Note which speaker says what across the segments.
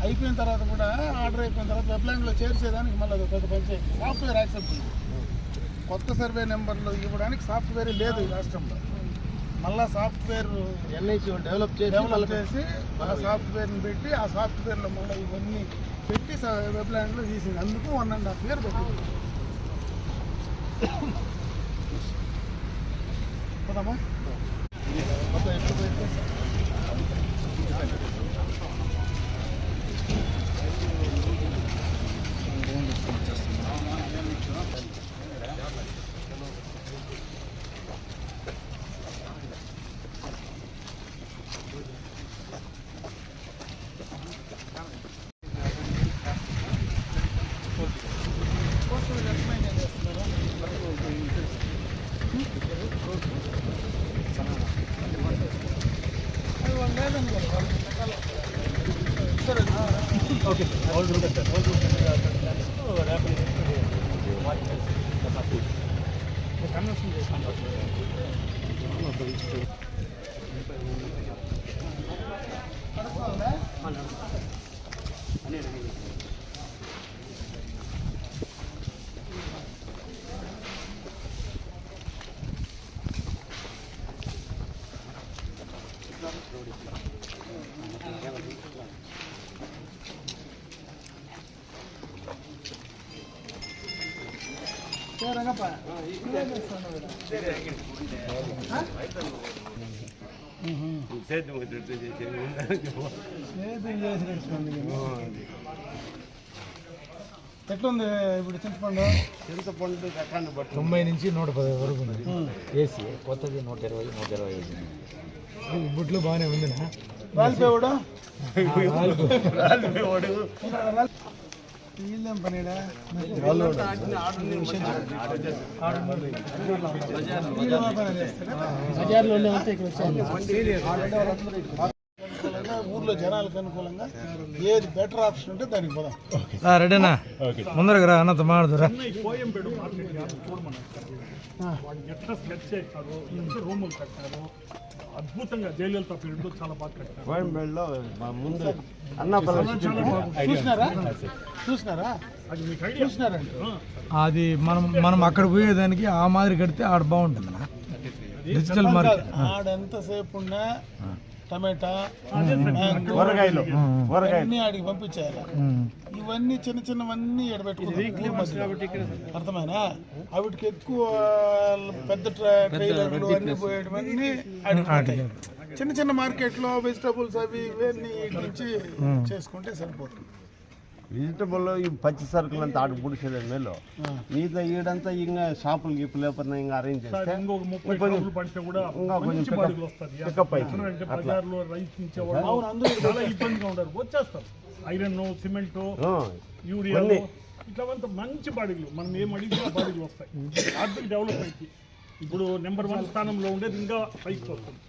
Speaker 1: అయిపోయిన తర్వాత కూడా ఆర్డర్ అయిపోయిన తర్వాత వెబ్లైన్లో చేర్చేదానికి మళ్ళీ అది పెద్ద పంచాయతీ సాఫ్ట్వేర్ యాక్సెప్ట్ కొత్త సర్వే నెంబర్లు ఇవ్వడానికి సాఫ్ట్వేర్ లేదు ఈ రాష్ట్రంలో. మళ్ళీ సాఫ్ట్వేర్
Speaker 2: ఎన్ఐసి డెవలప్ చేసి
Speaker 1: ఆ సాఫ్ట్వేర్ని పెట్టి ఆ సాఫ్ట్వేర్లో మళ్ళీ ఇవన్నీ పెట్టి వెబ్లైన్లో తీసింది. అందుకు 1.5 year పెట్టింది. పోదామా మొత్తం ఎప్పుడు పెట్టి
Speaker 3: okay all route sir conversion చేస్తాను.
Speaker 1: ఎట్లుంది ఇప్పుడు చింతపండు?
Speaker 2: చింతపండు రకాన్ని బట్టి
Speaker 3: 90 నుంచి 110 వరకు ఉంది. ఏసీ కొత్తది 120, 125. బుట్లు బాగానే ఉంది.
Speaker 1: రాలిపోయాడు వీళ్ళేం పనిడా ఊర్లో జనాలకు అనుకూలంగా ఏది బెటర్ ఆప్షన్ ఉంటే దానికి పోదాం.
Speaker 3: రెడీనా? ముందరగా రా అన్నతో మాడుదురా.
Speaker 4: అద్భుతంగా జయలలిత పీరియడ్లో చాలా బాగా కట్టారు.
Speaker 2: కోయంబేడులో ముందు
Speaker 1: చూసినారా
Speaker 3: అది మనం అక్కడ పోయేదానికి ఆ మాదిరి కడితే ఆడ బాగుంటుంది. డిజిటల్ మార్కెట్
Speaker 1: ఆడెంతసేపు ఉన్నా టమాటా
Speaker 2: కూరగాయలు
Speaker 1: అన్ని ఆడికి పంపించారు. ఇవన్నీ చిన్న చిన్నవన్నీ ఎడబెట్టుకుంటాం. అర్థమైనా వాటికి ఎక్కువ పెద్ద ట్రైలర్లు అన్ని పోయేటివన్నీ ఆడికి చిన్న చిన్న మార్కెట్లో వెజిటబుల్స్ అవి ఇవన్నీ నుంచి చేసుకుంటే సరిపోతుంది.
Speaker 2: వెజిటబుల్ ఈ పచ్చి సరుకులు అంతా ఆడు పుడిచేది మేలు. మిగతా ఈడంతా ఇంకా షాపులు గీపులు లేకపోతే ఇంకా అరేంజ్ చేస్తే ఇంకా కొంచెం పికప్ అవుతుంది.
Speaker 4: చాలా ఇబ్బందిగా ఉంటారు. వచ్చేస్తారు ఐరన్, సిమెంట్, యూరియా ఇట్లా మంచి బాడీలు మనం ఏం అడిగితే ఆ బాడీలు వస్తాయి. ఆర్థిక డెవలప్ అయితే ఇప్పుడు నెంబర్ 1 స్థానంలో ఉండేది ఇంకా పైకి వస్తుంది.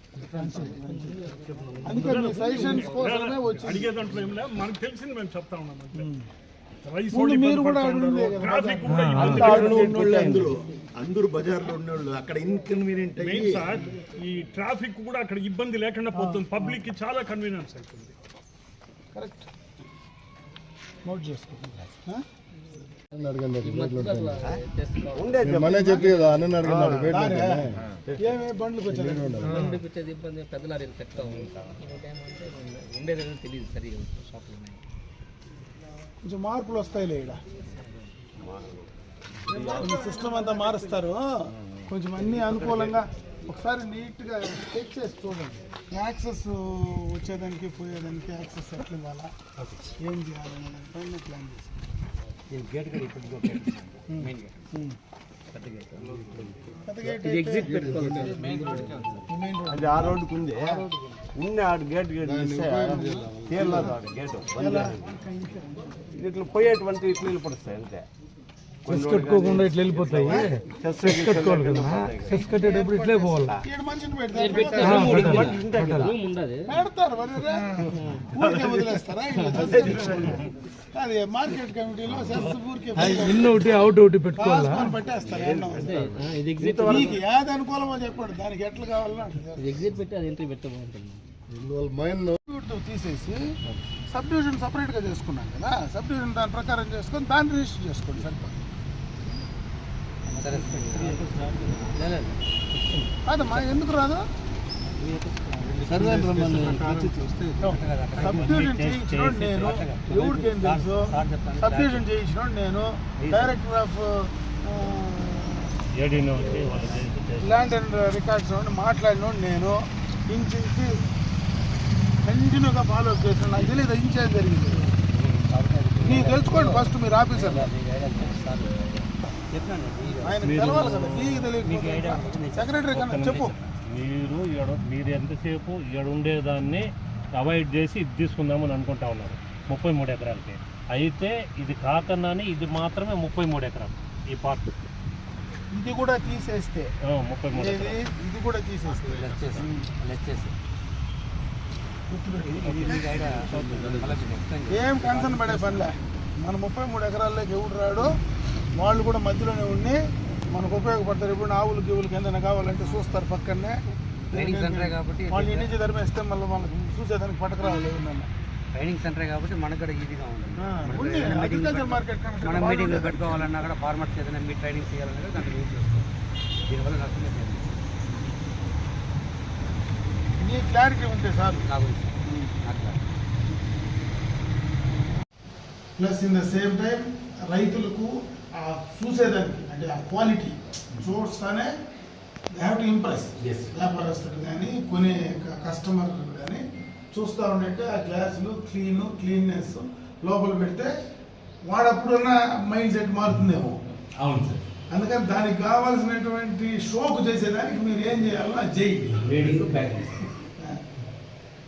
Speaker 4: అడిగే దాంట్లో ఏం లేదు, మనకు తెలిసింది మేము చెప్తా ఉన్నాం.
Speaker 5: అందరూ బజార్లో ఉన్నోళ్ళు అక్కడ ఇన్కన్వీనియంట్
Speaker 4: సార్. ఈ ట్రాఫిక్ కూడా అక్కడ ఇబ్బంది లేకుండా పోతుంది. పబ్లిక్ కి చాలా కన్వీనియన్స్ అవుతుంది.
Speaker 1: కరెక్ట్ నోట్ చేసుకోండి.
Speaker 5: చెప్పి కదా అన్న
Speaker 1: బండ్లకు
Speaker 6: వచ్చేది ఇబ్బంది. పెద్ద లారీలు చెప్తా ఉండేది తెలియదు సరిగా.
Speaker 1: కొంచెం మార్పులు వస్తాయిలే. ఇక్కడ సిస్టమ్ అంతా మారుస్తారు. కొంచెం అన్ని అనుకూలంగా ఒకసారి నీట్గా చెక్ చేసి చూడండి. యాక్సెస్ వచ్చేదానికి పోయేదానికి యాక్సెస్ ఎట్లా ఇవ్వాలా, ఏం చేయాలనే పైన ప్లాన్ చేసి
Speaker 2: అది ఆ రోడ్డుకు ఉంది. ఆడు గేట్ తీరలేదు. ఆడు గేటు ఇట్లా పోయేటువంటి ఇట్లా వెళ్ళిపడుస్తాయి అంతే.
Speaker 3: చెస్ కట్టుకోకుండా ఇట్లా వెళ్ళిపోతాయి. చెస్ కట్టుకోవాలి కదా. చెస్ కట్టేటప్పుడు ఇట్లే పోవాలి. ఇన్ ఒకటి అవుట్ ఒకటి పెట్టుకోవాలి.
Speaker 1: అనుకూలమో చెప్పండి. దానికి ఎట్లా కావాలన్నా
Speaker 6: ఎగ్జిట్ పెట్టి అది ఎంట్రీ పెట్ట బాగుంటుంది.
Speaker 1: డిస్ప్యూట్ తీసేసి సబ్ డివిజన్ సపరేట్గా చేసుకున్నాం కదా, సబ్ డివిజన్ దాని ప్రకారం చేసుకొని దాన్ని రిజిస్టర్ చేసుకోండి సరిపోతుంది.
Speaker 6: సరే
Speaker 1: కాదమ్మా, ఎందుకు రాదు? సబ్ డివిజన్ చేయించినోడు నేను, ఎవరికి ఏం తెలుసు? సబ్ డివిజన్ చేయించినోడు నేను, director of land and records మాట్లాడినోడు నేను, ఇంచి కంటిన్యూగా ఫాలో అప్ చేసిన. నాకు తెలియదు ఇంచేది జరిగింది. మీరు తెలుసుకోండి ఫస్ట్, మీరు ఆఫీసర్ ఆయన తెలవాలి కదా, మీకు తెలియదు. సెక్రటరీ కన్నా చెప్పు.
Speaker 7: మీరు ఎంతసేపు ఇక్కడ ఉండేదాన్ని అవాయిడ్ చేసి ఇది తీసుకుందామని అనుకుంటా ఉన్నారు 33 ఎకరాలకి. అయితే ఇది కాకన్నానే ఇది మాత్రమే 33 ఎకరాలు ఈ పార్ట్.
Speaker 1: ఇది కూడా తీసేస్తే
Speaker 7: 33
Speaker 1: ఇది కూడా తీసేస్తే ఏం కన్సర్న్ పడే పనిలే. మన 33 ఎకరాల్లోకి ఎవడు రాడో వాళ్ళు కూడా మధ్యలోనే ఉండి మనకు ఉపయోగపడతారు. ఇప్పుడు ఆవులకి ఇవులకి ఏదైనా కావాలంటే చూస్తారు పక్కనే. వాళ్ళు ఇంటి నుంచి ధర్మేస్తే మళ్ళీ మనకు చూసేదానికి పట్టకరావాలి. ఏమన్నా
Speaker 6: ట్రైనింగ్ సెంటర్ కాబట్టి మనకు కూడా ఈజీగా ఉంటుంది.
Speaker 1: అగ్రికల్చర్ మార్కెట్
Speaker 6: మనం మీటింగ్లో పెట్టుకోవాలన్నా కూడా ఫార్మర్స్ ఏదైనా మీ ట్రైనింగ్ చేయాలన్నా కూడా దాంట్లో యూజ్ చేసుకోవాలి. దీనివల్ల నష్టమే లేదు.
Speaker 1: నీ క్లారిటీ ఉంటే sir. Plus in the same time రైతులకు ఆ చూసేదానికి అంటే ఆ క్వాలిటీ చూస్తానే దే హ్యావ్ టు ఇంప్రెస్. వ్యాపారస్తులు కానీ కొనే కస్టమర్ కానీ చూస్తూ ఉంటే ఆ గ్లాసులు క్లీన్నెస్ లోపల పెడితే వాడప్పుడున్న మైండ్ సెట్ మారుతుందేమో.
Speaker 3: అవును సార్.
Speaker 1: అందుకని దానికి కావాల్సినటువంటి షోకు చేసేదానికి మీరు ఏం చేయాలో అది చేయండి.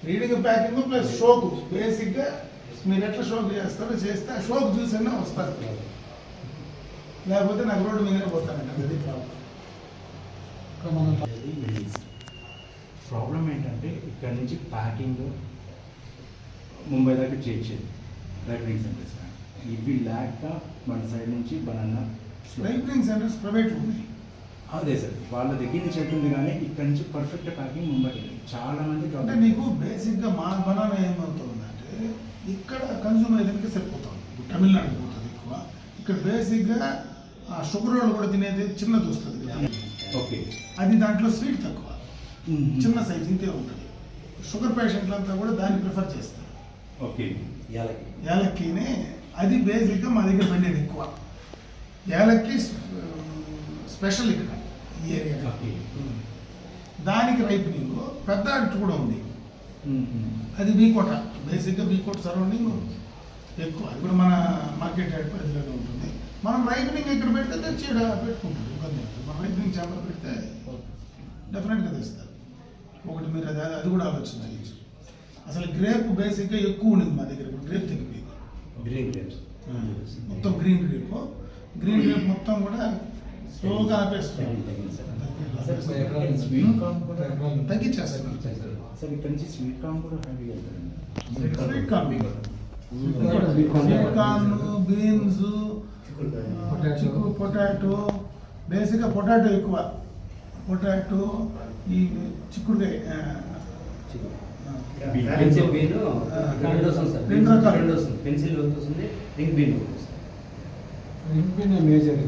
Speaker 1: రీడింగ్ ప్యాకింగ్ ప్లస్ షోకు బేసిక్గా మీరు ఎట్లా షోకు చేస్తారో చేస్తే ఆ షోకు చూసైనా వస్తారు. లేకపోతే నాకు రోడ్డు మీదనే పోతానంట. అది
Speaker 3: ప్రాబ్లం ఏంటంటే ఇక్కడ నుంచి ప్యాకింగ్ ముంబై దాకా చేర్చేది రైపింగ్ సెంటర్స్ ఇవి లేక మన సైడ్ నుంచి బనానా
Speaker 1: రైపింగ్ సెంటర్స్ ప్రైవేట్ ఉన్నాయి.
Speaker 3: అదే సార్, వాళ్ళ దగ్గర నుంచి వెళ్తుంది కానీ ఇక్కడ నుంచి పర్ఫెక్ట్ ప్యాకింగ్ ముంబైకి చాలా మంది.
Speaker 1: అంటే నీకు బేసిక్గా మా బనానా ఏమవుతుందంటే ఇక్కడ కన్జ్యూమ్ అయ్యేదానికి సరిపోతుంది. ఇప్పుడు తమిళనాడు పోతుంది ఎక్కువ. ఇక్కడ బేసిక్గా ఆ షుగర్ వాళ్ళు కూడా తినేది చిన్నది వస్తుంది.
Speaker 3: ఓకే,
Speaker 1: అది దాంట్లో స్వీట్ తక్కువ, చిన్న సైజ్ ఇంతే ఉంటుంది. షుగర్ పేషెంట్లంతా కూడా దాన్ని ప్రిఫర్ చేస్తారు.
Speaker 3: ఓకే,
Speaker 1: యాలక్కీనే అది బేసిక్గా మా దగ్గర పండేది ఎక్కువ. యాలక్కీ స్పెషల్ ఇక్కడ ఈ ఏరియా. దానికి రైపనింగ్ పెద్ద అట్టు కూడా ఉంది. అది బీకోట, బేసిక్గా బీకోట సరౌండింగ్ ఎక్కువ. అది కూడా మన మార్కెట్ యార్డ్ పరిధిలోనే ఉంటుంది. మనం రైపనింగ్ ఇక్కడ పెడితే తెచ్చి పెట్టుకుంటారు. ఇబ్బంది లేదు. మన రైపనింగ్ చేపలు పెడితే డెఫినెట్గా తెస్తారు. ఒకటి మీరు అది కూడా ఆలోచన చేయొచ్చు. అసలు గ్రేప్ బేసిక్గా ఎక్కువ ఉండింది మా దగ్గర. ఇప్పుడు గ్రేప్ తగ్గిపోయింది.
Speaker 3: గ్రీన్ గ్రేప్స్
Speaker 1: మొత్తం గ్రీన్ గ్రేప్ మొత్తం కూడా స్లోగా ఆపేస్తుంది. తగ్గించేస్తారు
Speaker 3: సార్. ఇక్కడ నుంచి స్వీట్ కార్న్ కూడా హ్యాపీ వెళ్తారండి.
Speaker 1: స్వీట్ కార్న్, బీన్స్, చిక్కు, పొటాటో. బేసిక్గా పొటాటో ఎక్కువ. పొటాటో, ఈ చిక్కుడుకాయ,
Speaker 6: పెన్సిల్ బీన్ రెండు వస్తుంది సార్. రెండు వస్తుంది. పెన్సిల్ వస్తుంది, ring bean
Speaker 3: major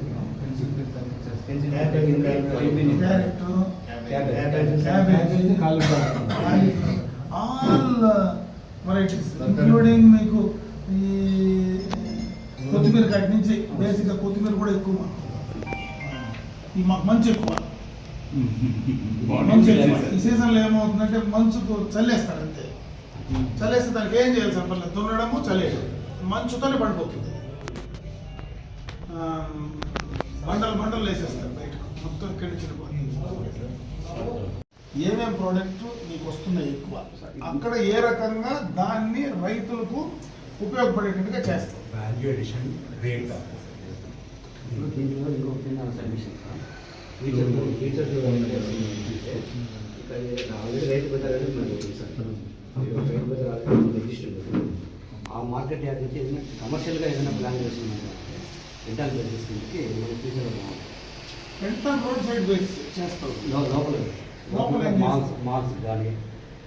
Speaker 1: all varieties including మీకు ఈ కొత్తిమీర కాటి నుంచి బేసిక్గా కొత్తిమీర కూడా ఎక్కువ. ఈ మాకు మంచు ఎక్కువ. ఈ సీజన్లో ఏమవుతుందంటే మంచుకు చల్లేస్తారు అంతే. చల్లేస్తే దానికి ఏం చేయాలి సార్? పర్లేదు, దున్నడము చల్లేయడం, మంచుతోనే పడిపోతుంది. మంటలు వేసేస్తారు బయటకు, మొత్తం ఇక్కడి నుంచి ఏమేం ప్రోడక్ట్ మీకు వస్తున్నాయి ఎక్కువ, అక్కడ ఏ రకంగా దాన్ని రైతులకు ఉపయోగపడేటట్టుగా చేస్తాం.
Speaker 3: వాల్యూ అడిషన్ రేట్
Speaker 6: దీంట్లో ఇంకొక సబ్మిషన్ ఆల్రెడీ రైతు బజార్ ఆ మార్కెట్ యార్డ్ నుంచి ఏదైనా కమర్షియల్గా ఏదైనా ప్లాన్ చేస్తున్నాం ఎంటాల్ చేసుకుంటే మన ఫ్యూచర్లో
Speaker 1: ఎంత రోడ్ సైడ్ బేస్ చేస్తాం.
Speaker 6: లోపల మాల్స్ కానీ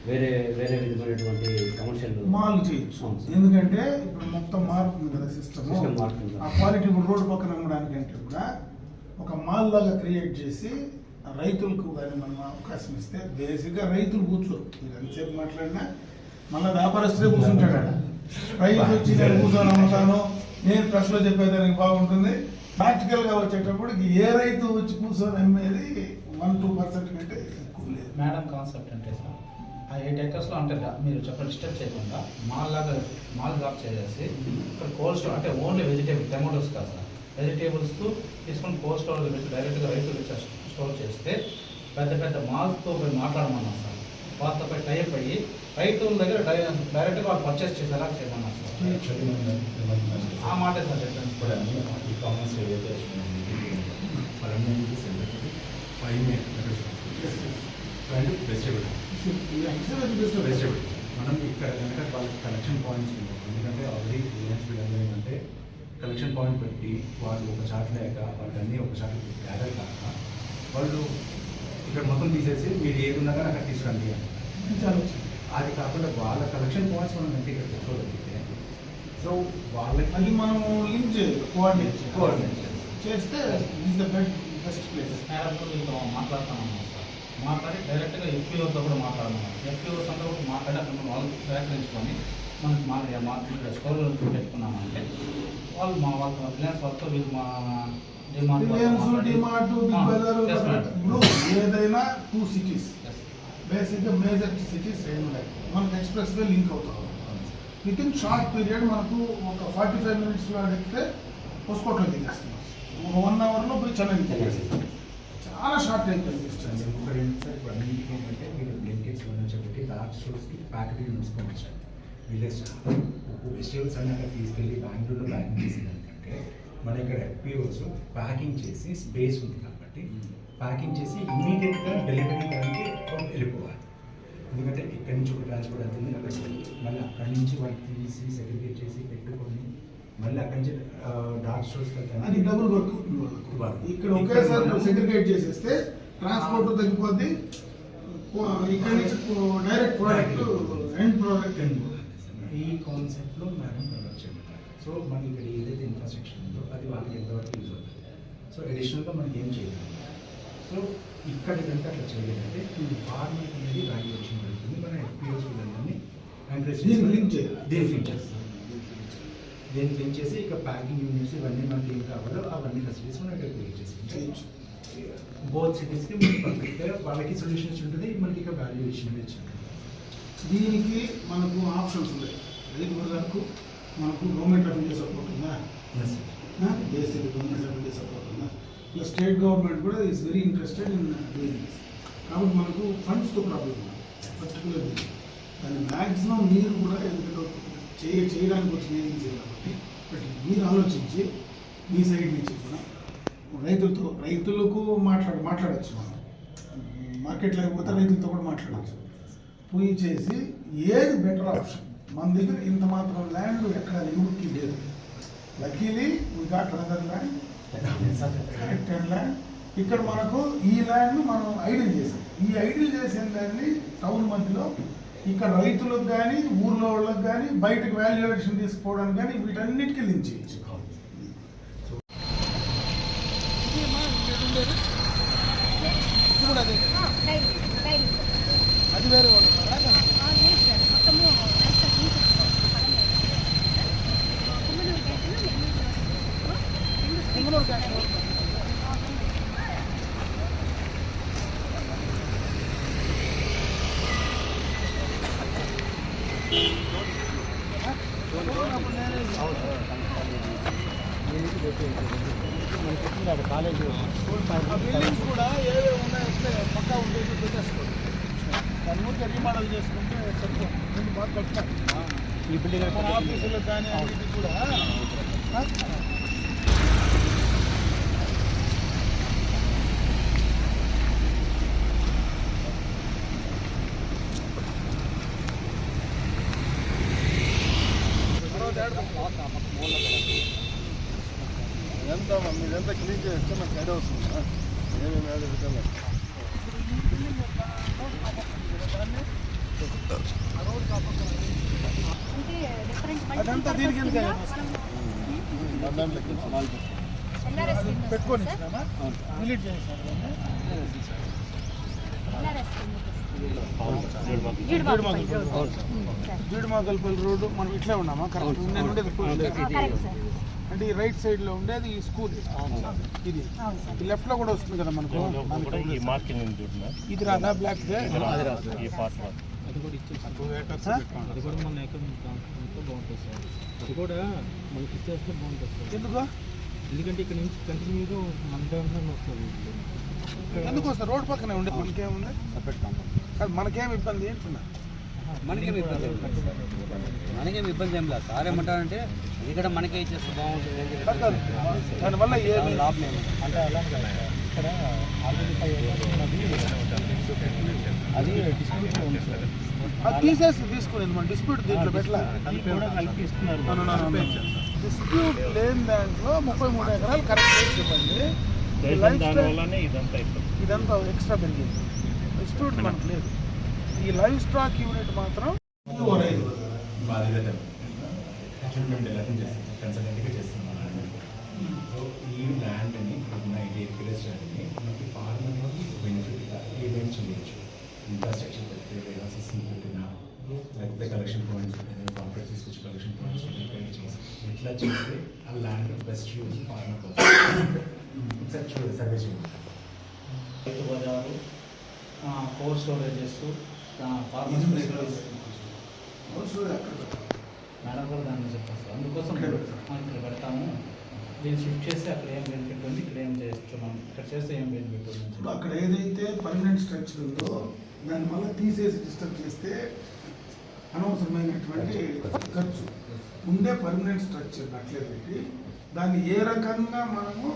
Speaker 6: వేరే వేరే విధమైనటువంటి కమర్షియల్
Speaker 1: మాల్ చేయొచ్చు.
Speaker 6: అవును సార్.
Speaker 1: ఎందుకంటే ఇప్పుడు మొత్తం మారుతుంది కదా సిస్టమ్.
Speaker 6: సిస్టమ్ మారుతుంది.
Speaker 1: ఆ క్వాలిటీ ఇప్పుడు రోడ్డు పక్కన అమ్మడానికంటే కూడా ఒక మాల్ లాగా క్రియేట్ చేసి రైతులకు కానీ మనం అవకాశం ఇస్తే బేసిక్గా రైతులు కూర్చోరు. మీరు ఎంతసేపు మాట్లాడినా మళ్ళీ వ్యాపారస్తులే కూర్చుంటాడు ఆడ. రైతు వచ్చి నేను కూర్చొని అమ్ముతాను, నేను ప్రెస్లో చెప్పేదానికి బాగుంటుంది. ప్రాక్టికల్గా వచ్చేటప్పటికి ఏ రైతు వచ్చి కూర్చొని అమ్మేది 1-2% కంటే ఎక్కువ లేదు.
Speaker 8: మేడం కాన్సెప్ట్ అంటే సార్ ఆ 8 acres అంటే మీరు చెప్పిన డిస్టర్బ్ చేయకుండా మాల్ లాగా మాల్ డ్రాప్ చేసేసి ఇక్కడ కోల్డ్ స్టోర్ అంటే ఓన్లీ వెజిటేబుల్ టమాటోస్ కాదు సార్, వెజిటేబుల్స్ తీసుకొని కోల్డ్ స్టోర్ పెట్టి డైరెక్ట్గా రైతులు స్టోర్ చేస్తే పెద్ద పెద్ద మాల్స్తో పోయి మాట్లాడమన్నాం సార్. వాళ్ళతో పోయి టైప్ అయ్యి రైతుల దగ్గర డైరెక్ట్గా వాళ్ళు పర్చేస్ చేసేలా చేయమన్నాం సార్. ఆ మాట సార్ చెప్పండి.
Speaker 3: ఈ కామర్స్ ఏదైతే వాళ్ళందరికీ 5 వెజిటేబుల్ మనం ఇక్కడ కనుక వాళ్ళకి కలెక్షన్ పాయింట్స్ ఉన్నాయి. ఎందుకంటే ఆల్రెడీ రిలయన్స్ అంటే కలెక్షన్ పాయింట్ పెట్టి వాళ్ళు ఒక చాట్ లేక వాళ్ళన్నీ ఒక చాట్ గ్యాదర్ కాక వాళ్ళు ఇక్కడ మొత్తం తీసేసి మీరు ఏది ఉన్నా కానీ అక్కడ తీసుకురండి అని. అది కాకుండా వాళ్ళ కలెక్షన్ పాయింట్స్ మనం అంటే ఇక్కడ పెట్టుకోగలిగితే సో వాళ్ళకి
Speaker 1: అది మనం లింక్ చేయాలి, కోఆర్డినేట్ చేస్తే is the best place.
Speaker 8: Madam వీళ్ళతో మాట్లాడుతున్నాం సార్. మాట్లాడి డైరెక్ట్గా ఎఫ్పిఓతో కూడా మాట్లాడమన్నాం. ఎఫ్పిఓస్ అందరూ కూడా మాట్లాడి అక్కడ వాళ్ళు సేకరించుకొని మనకి మార్కెట్ స్టోర్ పెట్టుకున్నామంటే వాళ్ళు మా వాళ్ళ రిలయన్స్ వాళ్ళతో వీళ్ళు మా
Speaker 1: డిమార్ట్, బిగ్ బజార్, ఇప్పుడు ఏదైనా 2 cities బేసిక్గా మేజర్ సిటీస్ ఏమి ఉన్నాయి. మనకు ఎక్స్ప్రెస్ వే లింక్ అవుతాం. విత్ ఇన్ షార్ట్ పీరియడ్ మనకు ఒక 45 minutesలో ఎక్కితే హోస్కోట్లో దిగేస్తున్నాం. ఒక 1 hourలో పోయి చెన్నై దిగేస్తాం. చాలా షార్ట్ అయిపోయింది డిస్టెన్స్.
Speaker 3: ఇప్పుడు అన్నింటికి ఏంటంటే మీరు బ్లింకెట్స్ చెప్పి డార్క్ స్టోర్స్కి ప్యాకెటింగ్ తీసుకోవచ్చు. విలేజ్ వెజిటేబుల్స్ అన్నీ అక్కడ తీసుకెళ్ళి బెంగళూరులో ప్యాకింగ్ చేసేదానికంటే మన ఇక్కడ ఎఫ్పిఓస్ ప్యాకింగ్ చేసి స్పేస్ ఉంది కాబట్టి ప్యాకింగ్ చేసి ఇమ్మీడియట్గా డెలివరీ దానికి వెళ్ళిపోవాలి. ఎందుకంటే ఇక్కడి నుంచి ఒక ట్రాన్స్పోర్ట్ అవుతుంది, అక్కడ మళ్ళీ అక్కడి నుంచి వాళ్ళు తీసి సెగ్రిగేట్ చేసి పెట్టుకొని మళ్ళీ అక్కడి నుంచి డార్క్ స్టోర్స్
Speaker 1: అది డబుల్ వర్క్. ఇక్కడ ఒకేసారి సెగ్రిగేట్ చేసేస్తే ట్రాన్స్పోర్ట్ తగ్గిపోద్ది. ఇక్కడ నుంచి డైరెక్ట్ ప్రోడక్ట్ ఎండ్ ప్రోడక్ట్
Speaker 3: ఈ కాన్సెప్ట్లో మేడం డెవలప్ చేయమంటారు. సో మనకి ఇక్కడ ఏదైతే ఇన్ఫ్రాస్ట్రక్చర్ ఉందో అది వాళ్ళకి ఎంతవరకు యూజ్ అవుతుంది. సో అడిషనల్గా మనకి ఏం చేయాలి. సో ఇక్కడ కనుక అట్లా చేయలేదంటే ఫార్మర్ అనేది వాల్యూ వచ్చిన జరుగుతుంది. మన ఎఫ్పిఓస్ వీళ్ళని ఎంకరేజ్
Speaker 1: లింక్ చేయాలి.
Speaker 3: దీనికి లింక్ చేసి ఇక ప్యాకింగ్ యూనిట్స్ ఇవన్నీ మనకి ఏం కావాలో అవన్నీ ఫెసిలిటీస్ మనం ఇక్కడ క్రియేట్ చేసి బోత్ సిటీస్కి పర్ఫెక్ట్గా వాళ్ళకి సొల్యూషన్స్ ఉంటుంది, మనకి ఇక వాల్యూ ఇచ్చింది.
Speaker 1: దీనికి మనకు ఆప్షన్స్ ఉన్నాయి. రైతు బజార్కు మనకు గవర్నమెంట్ ఆఫ్ ఇండియా సపోర్ట్ ఉందా, basic government of India support ఉందా, ప్లస్ స్టేట్ గవర్నమెంట్ కూడా is very interested in doing this. కాబట్టి మనకు ఫండ్స్తో ప్రాబ్లం ఉంది పర్టికులర్. దాన్ని మ్యాక్సిమం మీరు కూడా ఎందుకంటే చేయడానికి వచ్చిన ఏజెన్సీ కాబట్టి బట్ మీరు ఆలోచించి మీ సైడ్ నుంచి కూడా రైతులకు మాట్లాడచ్చు. మనం మార్కెట్ లేకపోతే రైతులతో కూడా మాట్లాడచ్చు. పోయి చేసి ఏది బెటర్ ఆప్షన్. మన దగ్గర ఇంత మాత్రం ల్యాండ్ ఎక్కడ ఎవరికి లేదు. Luckily we got another land, corrected land. ఇక్కడ మనకు ఈ ల్యాండ్ మనం ఐడిల్ చేసాం. ఈ ఐడిల్ చేసిన దాన్ని టౌన్ మధ్యలో ఇక్కడ రైతులకు కానీ ఊర్లో వాళ్ళకి కానీ బయటకు వాల్యుయేషన్ తీసుకోవడానికి కానీ వీటన్నిటికీ లింక్ చేయొచ్చు. అది వేరే వాళ్ళు కాలేజ్ బిల్డింగ్స్ కూడా ఏవే ఉన్నాయో పక్కా ఉండేది పెట్టేసుకోండి. దాని ఊరికే రీమోడల్ చేసుకుంటే సరిపోతుంది. బాగా కట్టాలి ఈ బిల్డింగ్. మన ఆఫీసులకు కానీ అన్నిటి కూడా ఎంత మీరంతా క్లీన్ చేస్తే మనకు ఐడియా వస్తుంది. ఏమేమి విధంగా దాన్ని అదంతా దీనికి ఎందుకు పెట్టుకొని డిలీట్ చేశారు జీడిమాకల్పల్లి రోడ్డు మనం ఇట్లా ఉన్నామా కరెక్ట్ నేను ఉండేది అంటే ఈ రైట్ సైడ్ లో ఉండేది ఈ స్కూల్ ఇది లెఫ్ట్ లో కూడా వస్తుంది కదా మనకు ఇది రాదా బ్లాక్
Speaker 8: అది కూడా మనకి ఇచ్చేస్తే బాగుంటుంది సార్.
Speaker 1: ఎందుకు
Speaker 8: ఎందుకంటే ఇక్కడ నుంచి కంటిన్యూగా మన దాంట్లో వస్తుంది.
Speaker 1: ఎందుకు వస్తారు రోడ్ పక్కనే ఉండే మనకేముంది కాదు మనకేం ఇబ్బంది ఏంటున్నా
Speaker 6: మనకేం ఇబ్బంది ఏం లేదు సార్. ఏమంటారంటే ఇక్కడ మనకే ఇచ్చేస్తే బాగుంటుంది
Speaker 1: దానివల్ల ఏమి
Speaker 6: లాభం ఏమి
Speaker 8: అంటే అలా ఇక్కడ ఆల్రెడీ 5 acres ఉన్నది అది డిస్ట్రిబ్యూట్ ఉంది సార్.
Speaker 1: అది తీసేసి తీసుకునేది మన డిస్ప్యూట్ దీంట్లో పెట్టలే
Speaker 7: కలిపి ఇస్తున్నారు.
Speaker 1: డిస్ప్యూట్ లేని దాంట్లో 33 ఎకరాలు కరెక్ట్ చేసి ఇవ్వండి.
Speaker 7: దానివల్లనే
Speaker 1: ఇదంతా ఎక్స్ట్రా పెరిగింది. డిస్ప్యూట్ మనకు లేదు. ఈ లైవ్ స్టాక్ యూనిట్ మాత్రం
Speaker 3: కన్సల్టెంట్గా చేస్తున్నాం. సో ఈ ల్యాండ్ని ఉన్న 8 acres ల్యాండ్ని మనకి ఫార్మర్కి బెనిఫిట్గా ఏమేమి చేయొచ్చు, ఇన్ఫ్రాస్ట్రక్చర్ పెడితే వేరాసెస్ని పెట్టినా లేకపోతే కలెక్షన్ పాయింట్స్ కాంట్రాక్ట్ తీసుకొచ్చి కలెక్షన్ పాయింట్స్ క్రియేట్ చేసి ఎట్లా చేస్తే ఆ ల్యాండ్ బెస్ట్ యూజ్ ఫార్మర్ ఒకసారి చూడండి, సర్వే చేయండి.
Speaker 8: రైతు బజారు, కోల్డ్ స్టోరేజెస్, ఫార్మర్స్ మేడం కూడా దాన్ని చెప్పారు సార్. అందుకోసం మనం ఇక్కడ పెడతాము, దీన్ని షిఫ్ట్ చేస్తే అక్కడ ఏం బెనిఫిట్ ఉంది, ఇక్కడ ఏం చేయొచ్చు, మనం ఇక్కడ చేస్తే ఏం బెనిఫిట్ ఉంది.
Speaker 1: ఇప్పుడు అక్కడ ఏదైతే పర్మనెంట్ స్ట్రక్చర్ ఉందో దాని వల్ల తీసేసి డిస్టర్బ్ చేస్తే అనవసరమైనటువంటి ఖర్చు. ఉండే పర్మనెంట్ స్ట్రక్చర్ అట్లే పెట్టి దాన్ని ఏ రకంగా మనము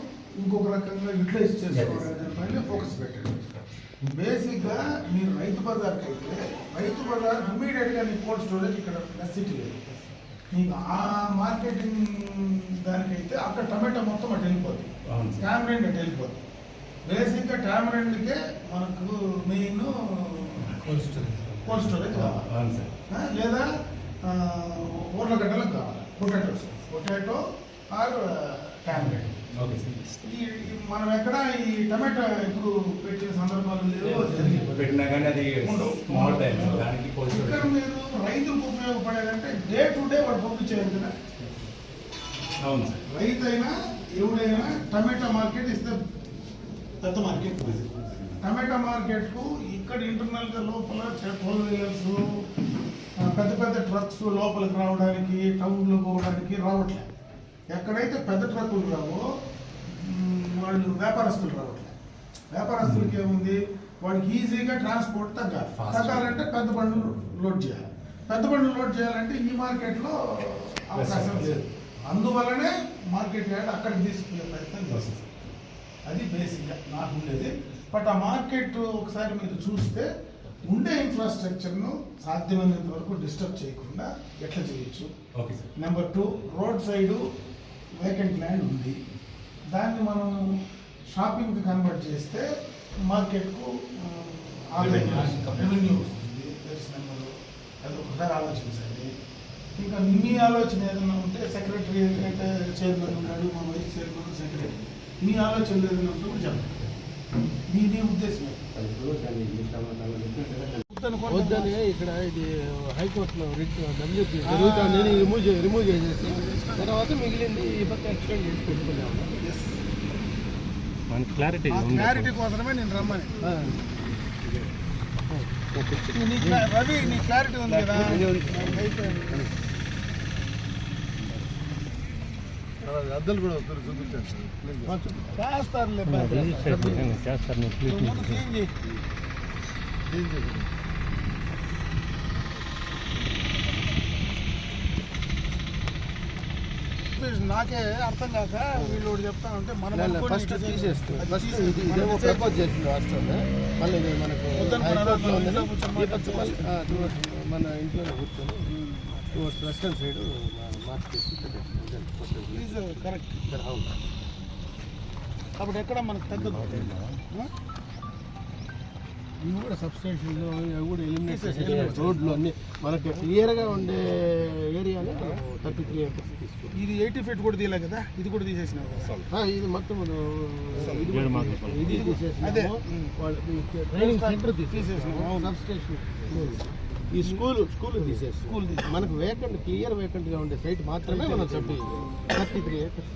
Speaker 1: ఇంకొక రకంగా యూటిలైజ్ చేసుకోవాలి దానిపైన ఫోకస్ పెట్టండి. బేసిక్గా మీరు రైతు బజార్కి అయితే రైతు బజార్ ఇమీడియట్గా మీకు కోల్డ్ స్టోరేజ్ ఇక్కడ నెసిటీ లేదు. మీకు ఆ మార్కెటింగ్ దానికైతే అక్కడ టమాటా మొత్తం అటు వెళ్ళిపోతుంది, టామరెండ్ అటు వెళ్ళిపోతుంది. బేసిక్గా టామరెండ్కే మనకు మెయిన్ కోల్డ్ స్టోరేజ్ కావాలి, లేదా ఊర్లగడ్డలకు కావాలి. Potato or tamarind.
Speaker 3: Okay sir.
Speaker 1: మనం ఎక్కడ ఈ టమాటా ఇప్పుడు పెట్టిన సందర్భాలు లేవు,
Speaker 3: పెట్టినా కానీ అది స్మాల్ టైం దానికి
Speaker 1: ఇక్కడ మీరు రైతులకు ఉపయోగపడేదంటే డే టు డే వాడు పంపించేయాలి కదా.
Speaker 3: అవును సార్.
Speaker 1: రైతు అయినా ఎవడైనా టమాటా మార్కెట్ ఇస్తే పెద్ద మార్కెట్. టమాటా మార్కెట్కు ఇక్కడ ఇంటర్నల్గా లోపల 12 wheelers పెద్ద పెద్ద ట్రక్స్ లోపలికి రావడానికి టౌన్లో పోవడానికి రావట్లేదు. ఎక్కడైతే పెద్ద ట్రక్కులు రావో వాళ్ళు వ్యాపారస్తులు రావట్లేదు. వ్యాపారస్తులకి ఏముంది, వాడికి ఈజీగా ట్రాన్స్పోర్ట్ తగ్గాలంటే పెద్ద బండ్లు లోడ్ చేయాలి. పెద్ద బండ్లు లోడ్ చేయాలంటే ఈ మార్కెట్లో అవకాశం లేదు. అందువల్లనే మార్కెట్ యార్డ్ అక్కడికి తీసుకునే ప్రయత్నం చేస్తుంది. అది బేసిక్గా నాకు ఉండేది. బట్ ఆ మార్కెట్ ఒకసారి మీరు చూస్తే ఉండే ఇన్ఫ్రాస్ట్రక్చర్ను సాధ్యమైనంత వరకు డిస్టర్బ్ చేయకుండా ఎట్లా చేయొచ్చు.
Speaker 3: Okay sir.
Speaker 1: Number 2, road side vacant land ఉంది, దాన్ని మనం షాపింగ్కి కన్వర్ట్ చేస్తే మార్కెట్కు రెవెన్యూ వస్తుంది. అది ఒకసారి ఆలోచించండి. ఇంకా మీ ఆలోచన ఏదైనా ఉంటే సెక్రటరీ, ఎందుకంటే చైర్మన్ ఉన్నాడు, మా వైస్ చైర్మన్, సెక్రటరీ, మీ ఆలోచనలు ఏదైనా ఉంటే కూడా చెప్పండి. మీ ఉద్దేశం
Speaker 5: వద్దని ఇక్కడ ఇది హైకోర్టులో రిట్ డబ్ల్యూపీ జరుగుతుంది, రిమూవ్ చేసేసి తర్వాత మిగిలింది ఈ పక్క ఎక్స్టెండ్ చేసి పెట్టుకున్నాము.
Speaker 1: క్లారిటీ కోసమే నేను రమ్మని. రవి నీ క్లారిటీ ఉంది కదా,
Speaker 5: అద్దలు కూడా చూపించాను
Speaker 1: చేస్తారులే. నాకే అర్థం కాక వీళ్ళు చెప్తా ఉంటే మనం
Speaker 5: ఫస్ట్ తీసేస్తాం. ఫస్ట్ ఇదేమో ప్రపోజ్ చేసింది వాస్తవంగా, మళ్ళీ ఇది మనకు మన ఇంట్లోనే కూర్చొని టువర్డ్స్ వెస్టర్న్ సైడ్ మార్చేసి
Speaker 1: కరెక్ట్. అప్పుడు ఎక్కడ మనకు తగ్గదు.
Speaker 5: ఇవి కూడా సబ్స్టేషన్లు అవి కూడా ఎలిమినేట్ చేసేసి రోడ్లు అన్నీ మనకి క్లియర్గా ఉండే ఏరియాని 33 acres తీసుకుంటాం.
Speaker 1: ఇది 80 feet కూడా తీయలే కదా, ఇది కూడా తీసేసినావు కదా.
Speaker 5: ఇది మొత్తం ఇది
Speaker 7: ఏడు మార్కులు.
Speaker 1: అదే.
Speaker 5: ట్రైనింగ్ సెంటర్ తీసేసినాం, సబ్స్టేషన్ ఈ స్కూల్ తీసేసి మనకు వేకెంట్ క్లియర్ వేకెంట్గా ఉండే సైట్ మాత్రమే మనం చెప్పి 33 acres.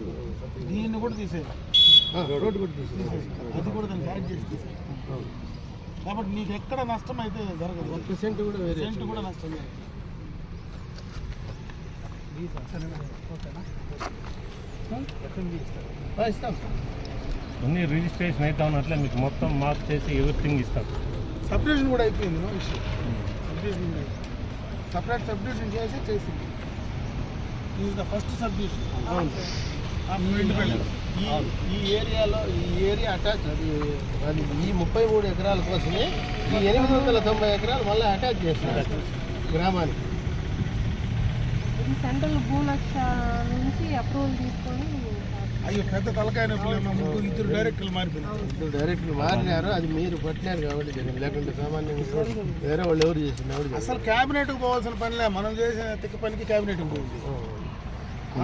Speaker 1: దీన్ని కూడా తీసేయాలి,
Speaker 5: రోడ్డు కూడా తీసేసి
Speaker 1: అది కూడా దానికి యాడ్ చేసి తీసేయాలి. కాబట్టి నీకు ఎక్కడ నష్టం అయితే జరగదు,
Speaker 5: 1% కూడా వేరే
Speaker 1: సెంట్ కూడా నష్టం లేదు. సరేనా, ఓకేనా?
Speaker 5: ఇస్తాం.
Speaker 7: అన్ని రిజిస్ట్రేషన్ అయితే ఉన్నట్లే మీకు మొత్తం మార్క్ చేసి ఎవ్రీథింగ్ ఇస్తాం.
Speaker 1: సపరేషన్ కూడా అయిపోయింది, నో ఇష్యూ. సబ్డివిజన్ కూడా అయిపోయింది, సపరేట్ సబ్డివిజన్ చేసింది. ఈజ్ ద ఫస్ట్ సబ్డివిజన్
Speaker 5: ఈ ఏరియాలో ఈ ఏరియా అటాచ్ అది ఈ 33 ఎకరాల కోసమే ఈ 890 ఎకరాలు మళ్ళీ అటాచ్ చేస్తున్నారు గ్రామానికి.
Speaker 9: ఇది సెంట్రల్ భూలక్ష నుంచి అప్రూవల్ తీసుకొని
Speaker 1: అయ్యో పెద్ద తలకాయ నొప్పులు, ఇద్దరు డైరెక్టర్లు మారిపోయినారు.
Speaker 5: ఇప్పుడు డైరెక్ట్ మారినారు, అది మీరు పట్టినారు కాబట్టి జరిగింది. లేకుంటే సామాన్యంగా వేరే వాళ్ళు ఎవరు చేసింది
Speaker 1: అసలు క్యాబినెట్కి పోవాల్సిన పనిలే, మనం చేసిన తిక్క పనికి క్యాబినెట్కి పోయింది.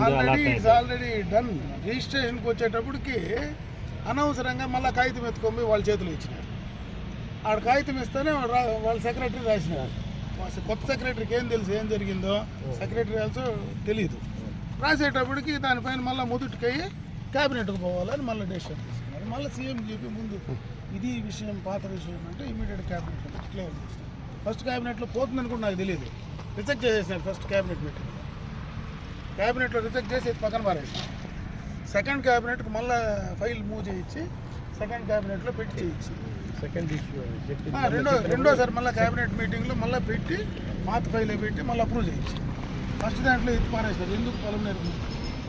Speaker 1: Already it's already done. రిజిస్ట్రేషన్కి వచ్చేటప్పటికి అనవసరంగా మళ్ళీ కాగితం ఎత్తుకొని వాళ్ళ చేతిలో ఇచ్చినారు. ఆడ కాగితం ఇస్తేనే వాళ్ళ సెక్రటరీ రాసినారు. కొత్త సెక్రటరీకి ఏం తెలుసు ఏం జరిగిందో, సెక్రటరీ ఆల్సో తెలియదు. రాసేటప్పటికి దానిపైన మళ్ళీ ముదుటికయ్యి క్యాబినెట్కి పోవాలని మళ్ళీ డెసిషన్ తీసుకున్నారు. మళ్ళీ సీఎం చెప్పి ముందు ఇది విషయం పాత విషయం అంటే ఇమీడియట్ క్యాబినెట్లో క్లియర్ చేస్తారు. ఫస్ట్ క్యాబినెట్లో పోతుందని కూడా నాకు తెలియదు, రిజెక్ట్ చేసేసారు. ఫస్ట్ క్యాబినెట్ మీటింగ్ క్యాబినెట్లో రిజెక్ట్ చేసి పక్కన పారేసారు. సెకండ్ క్యాబినెట్కి మళ్ళీ ఫైల్ మూవ్ చేయించి సెకండ్ క్యాబినెట్లో పెట్టి చేయించి
Speaker 5: సెకండ్ ఇష్యూ
Speaker 1: రెండోసారి మళ్ళీ క్యాబినెట్ మీటింగ్లో మళ్ళీ పెట్టి పాత ఫైల్ పెట్టి మళ్ళీ అప్రూవ్ చేయించి ఫస్ట్ దాంట్లో ఎత్తి పారేస్తారు. ఎందుకు పొలం నేర్పు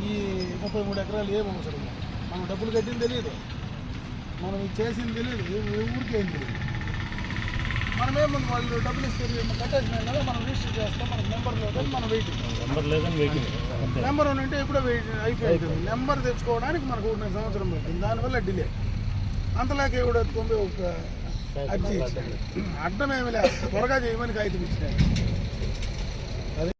Speaker 1: ఈ 33 ఎకరాలు ఏం అవసరం, మనం డబ్బులు కట్టింది తెలియదు, మనం ఇది చేసింది తెలియదు, ఊరికి ఏం తెలియదు. మనమేముంది వాళ్ళు డబ్బులు ఇస్తే కట్టేసిన కదా మనం రిజిస్టర్ చేస్తాం, మనకు నెంబర్ లేదని మనం వెయిటింగ్.
Speaker 7: నెంబర్ లేదని వెయిటింగ్.
Speaker 1: నెంబర్ ఉంటే ఎప్పుడో అయిపోయింది. నెంబర్ తెచ్చుకోవడానికి మనకు 1 సంవత్సరం పడుతుంది, దానివల్ల డిలే. అంతలాగే కూడా 91 అర్జీ ఇచ్చినాడు, అడ్డమేమి లేదు, త్వరగా చేయమని కాగితం ఇచ్చినాడు.